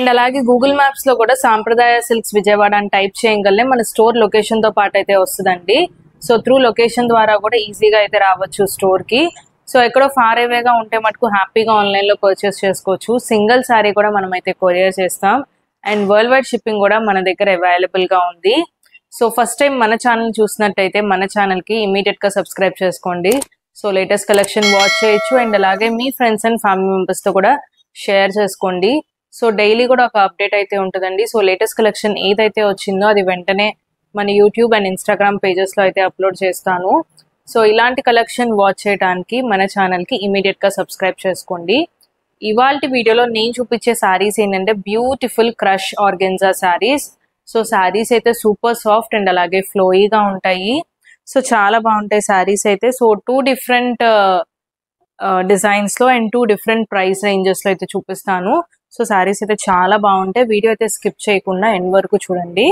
And అలాగే Google maps లో కూడా సాంప్రదాయ సిల్క్స్ విజయవాడ అని టైప్ చేయగలనే మన స్టోర్ లొకేషన్ తో పాటు అయితే వస్తుందండి. సో త్రూ లొకేషన్ ద్వారా కూడా ఈజీగా అయితే రావచ్చు స్టోర్ కి. సో ఎక్కడో ఫార్ అవేగా ఉంటే మటుకు హ్యాపీగా ఆన్లైన్ లో పర్చేస్ చేసుకోవచ్చు. సింగిల్ సారీ కూడా మనం అయితే కొరియర్ చేస్తాం అండ్ వరల్డ్ వైడ్ షిప్పింగ్ కూడా మన దగ్గర అవైలబుల్ గా ఉంది. సో ఫస్ట్ టైం మన ఛానల్ చూసినట్టయితే మన ఛానల్ కి ఇమీడియట్ గా సబ్స్క్రైబ్ చేసుకోండి. సో లేటెస్ట్ కలెక్షన్ వాచ్ చేయొచ్చు అండ్ అలాగే మీ ఫ్రెండ్స్ అండ్ ఫ్యామిలీ మెంబర్స్ తో కూడా షేర్ చేసుకోండి. సో డైలీ కూడా ఒక అప్డేట్ అయితే ఉంటుందండి. సో లేటెస్ట్ కలెక్షన్ ఏదైతే వచ్చిందో అది వెంటనే మన యూట్యూబ్ అండ్ ఇన్స్టాగ్రామ్ పేజెస్ లో అయితే అప్లోడ్ చేస్తాను. సో ఇలాంటి కలెక్షన్ వాచ్ చేయడానికి మన ఛానల్ కి ఇమీడియట్ గా సబ్స్క్రైబ్ చేసుకోండి. ఇవాల్టి వీడియోలో నేను చూపించే శారీస్ ఏంటంటే beautiful crush organza saris. So saris అయితే సూపర్ సాఫ్ట్ అండ్ అలాగే ఫ్లోయీగా ఉంటాయి. సో చాలా బాగుంటాయి శారీస్ అయితే. సో 2 డిఫరెంట్ డిజైన్స్ లో అండ్ 2 డిఫరెంట్ ప్రైస్ రేంజెస్ లో అయితే చూపిస్తాను. సో శారీస్ అయితే చాలా బాగుంటాయి. వీడియో అయితే స్కిప్ చేయకుండా ఎండ్ వరకు చూడండి.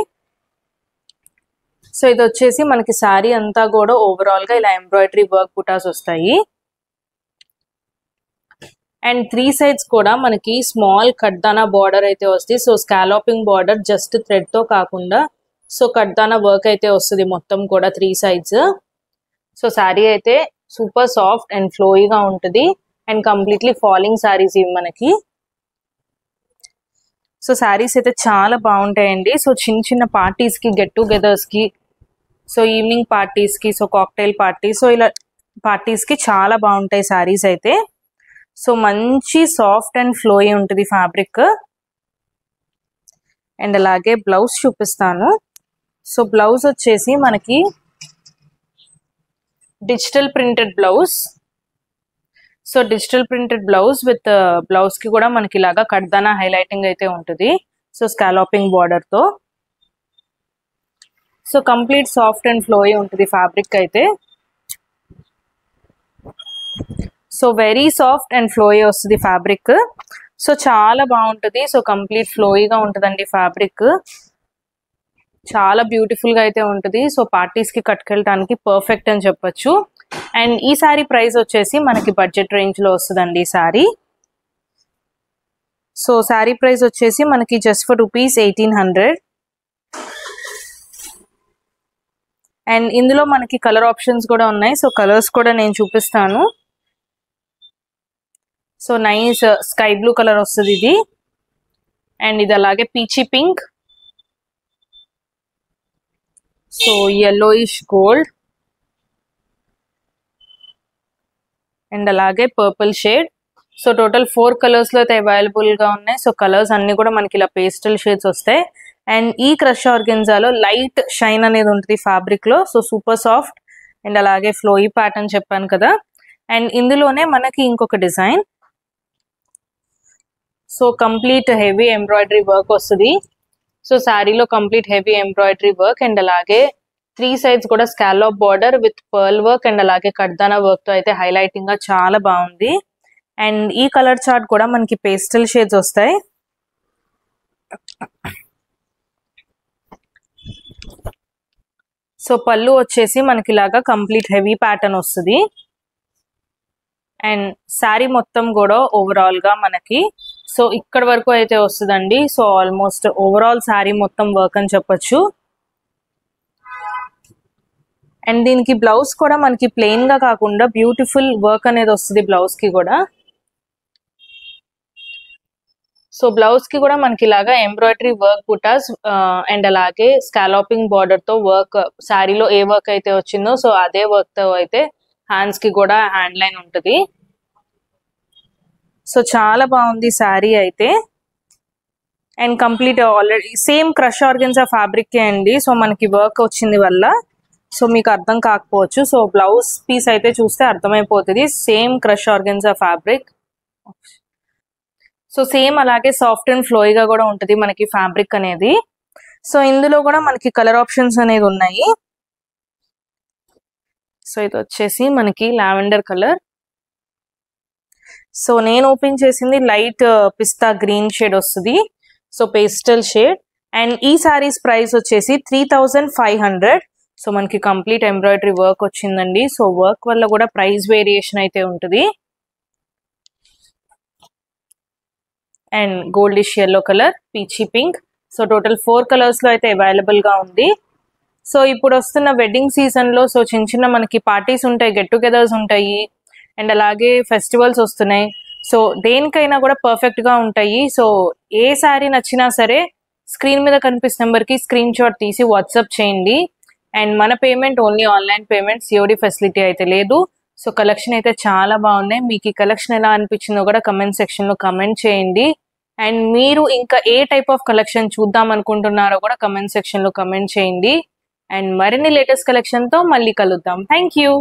సో ఇది వచ్చేసి మనకి శారీ అంతా కూడా ఓవరాల్ గా ఇలా ఎంబ్రాయిడరీ వర్క్ బుటాస్ వస్తాయి అండ్ 3 సైడ్స్ కూడా మనకి స్మాల్ కడ్దానా బార్డర్ అయితే వస్తుంది. సో స్కాలోపింగ్ బార్డర్ జస్ట్ థ్రెడ్ తో కాకుండా సో కడ్దానా వర్క్ అయితే వస్తుంది మొత్తం కూడా 3 సైడ్స్. సో శారీ అయితే సూపర్ సాఫ్ట్ అండ్ ఫ్లోయీగా ఉంటుంది అండ్ కంప్లీట్లీ ఫాలింగ్ శారీస్ ఇవి మనకి. సో శారీస్ అయితే చాలా బాగుంటాయండి. సో చిన్న చిన్న పార్టీస్ కి, గెట్ టుగెదర్స్ కి, సో ఈవినింగ్ పార్టీస్ కి, సో కాక్టైల్ పార్టీ, సో ఇలా పార్టీస్ కి చాలా బాగుంటాయి శారీస్ అయితే. సో మంచి సాఫ్ట్ అండ్ ఫ్లోయీ ఉంటుంది ఫ్యాబ్రిక్. అండ్ అలాగే బ్లౌజ్ చూపిస్తాను. సో బ్లౌజ్ వచ్చేసి మనకి digital printed blouse. So digital printed blouse with blouse కి కూడా మనకి ఇలాగా కడ్దానా హైలైటింగ్ అయితే ఉంటుంది. సో స్కాలోపింగ్ బార్డర్ తో. So complete soft and flowy ఉంటుంది ఫ్యాబ్రిక్ అయితే. So very soft and flowy వస్తుంది ఫ్యాబ్రిక్. సో చాలా బాగుంటుంది. సో కంప్లీట్ ఫ్లోయీగా ఉంటుందండి ఫ్యాబ్రిక్. చాలా బ్యూటిఫుల్ గా అయితే ఉంటుంది. సో పార్టీస్ కి కట్టుకెళ్ళడానికి పర్ఫెక్ట్ అని చెప్పొచ్చు. అండ్ ఈ సారీ ప్రైస్ వచ్చేసి మనకి బడ్జెట్ రేంజ్ లో వస్తుందండి ఈ సారీ. సో సారీ ప్రైస్ వచ్చేసి మనకి జస్ట్ ఫర్ ₹1800. అండ్ ఇందులో మనకి కలర్ ఆప్షన్స్ కూడా ఉన్నాయి. సో కలర్స్ కూడా నేను చూపిస్తాను. So nice sky blue colour వస్తుంది ఇది అండ్ ఇది అలాగే peachy pink, so yellowish gold and అలాగే purple shade. So total 4 colours లో అయితే అవైలబుల్ గా ఉన్నాయి. సో కలర్స్ అన్ని కూడా మనకి ఇలా పేస్టల్ షేడ్స్ వస్తాయి. అండ్ ఈ క్రష్ ఆర్గెన్జాలో లైట్ షైన్ అనేది ఉంటుంది ఫ్యాబ్రిక్ లో. సో సూపర్ సాఫ్ట్ అండ్ అలాగే ఫ్లోయీ ప్యాటర్న్ చెప్పాను కదా. అండ్ ఇందులోనే మనకి ఇంకొక design. So complete heavy embroidery work వస్తుంది. సో శారీలో complete heavy embroidery work and అలాగే 3 సైడ్స్ కూడా scallop border with pearl work and అలాగే కడ్దానా వర్క్ తో అయితే హైలైటింగ్ గా చాలా బాగుంది. అండ్ ఈ కలర్ చార్ట్ కూడా మనకి పేస్టల్ షేడ్స్ వస్తాయి. సో పళ్ళు వచ్చేసి మనకి ఇలాగా కంప్లీట్ హెవీ ప్యాటర్న్ వస్తుంది. అండ్ శారీ మొత్తం కూడా ఓవరాల్ గా మనకి సో ఇక్కడ వరకు అయితే వస్తుందండి. సో ఆల్మోస్ట్ ఓవరాల్ శారీ మొత్తం వర్క్ అని చెప్పొచ్చు. అండ్ దీనికి బ్లౌజ్ కూడా మనకి ప్లెయిన్ గా కాకుండా బ్యూటిఫుల్ వర్క్ అనేది వస్తుంది బ్లౌజ్ కి కూడా. సో బ్లౌజ్ కి కూడా మనకి ఇలాగా ఎంబ్రాయిడరీ వర్క్ బుటాస్ అండ్ అలాగే స్కాలోపింగ్ బార్డర్ తో వర్క్, శారీలో ఏ వర్క్ అయితే వచ్చిందో సో అదే వర్క్ తో అయితే హ్యాండ్స్ కి కూడా హ్యాండ్ లైన్ ఉంటుంది. సో చాలా బాగుంది శారీ అయితే. And complete already same crush organza fabric అండి. సో మనకి వర్క్ వచ్చింది వల్ల సో మీకు అర్థం కాకపోవచ్చు. సో బ్లౌజ్ పీస్ అయితే చూస్తే అర్థమైపోతుంది. Same crush organza fabric. So same అలాగే సాఫ్ట్ అండ్ ఫ్లోయిగా కూడా ఉంటుంది మనకి ఫ్యాబ్రిక్ అనేది. సో ఇందులో కూడా మనకి కలర్ ఆప్షన్స్ అనేది ఉన్నాయి. సో ఇది వచ్చేసి మనకి లావెండర్ కలర్. సో నేను ఓపెన్ చేసింది లైట్ పిస్తా గ్రీన్ షేడ్ వస్తుంది. So pastel shade. అండ్ ఈ సారీస్ ప్రైస్ వచ్చేసి 3500. సో మనకి కంప్లీట్ ఎంబ్రాయిడరీ వర్క్ వచ్చిందండి. సో వర్క్ వల్ల కూడా ప్రైస్ వేరియేషన్ అయితే ఉంటుంది. And goldish yellow colour, peachy pink. So total 4 colours లో అయితే అవైలబుల్ గా ఉంది. సో ఇప్పుడు వస్తున్న వెడ్డింగ్ సీజన్ లో సో చిన్న చిన్న మనకి పార్టీస్ ఉంటాయి, గెట్ టుగెదర్స్ ఉంటాయి, అండ్ అలాగే ఫెస్టివల్స్ వస్తున్నాయి. సో దేనికైనా కూడా పర్ఫెక్ట్ గా ఉంటాయి. సో ఏ శారీ నచ్చినా సరే స్క్రీన్ మీద కనిపిస్తున్న నెంబర్ కి స్క్రీన్ షాట్ తీసి వాట్సాప్ చేయండి. అండ్ మన payment only online payment, COD facility అయితే లేదు. సో కలెక్షన్ అయితే చాలా బాగున్నాయి. మీకు ఈ కలెక్షన్ ఎలా అనిపించిందో కూడా కమెంట్ సెక్షన్ లో కమెంట్ చేయండి. అండ్ మీరు ఇంకా ఏ టైప్ ఆఫ్ కలెక్షన్ చూద్దాం అనుకుంటున్నారో కూడా కమెంట్ సెక్షన్ లో కమెంట్ చేయండి. అండ్ మరిన్ని లేటెస్ట్ కలెక్షన్ తో మళ్ళీ కలుద్దాం. Thank you.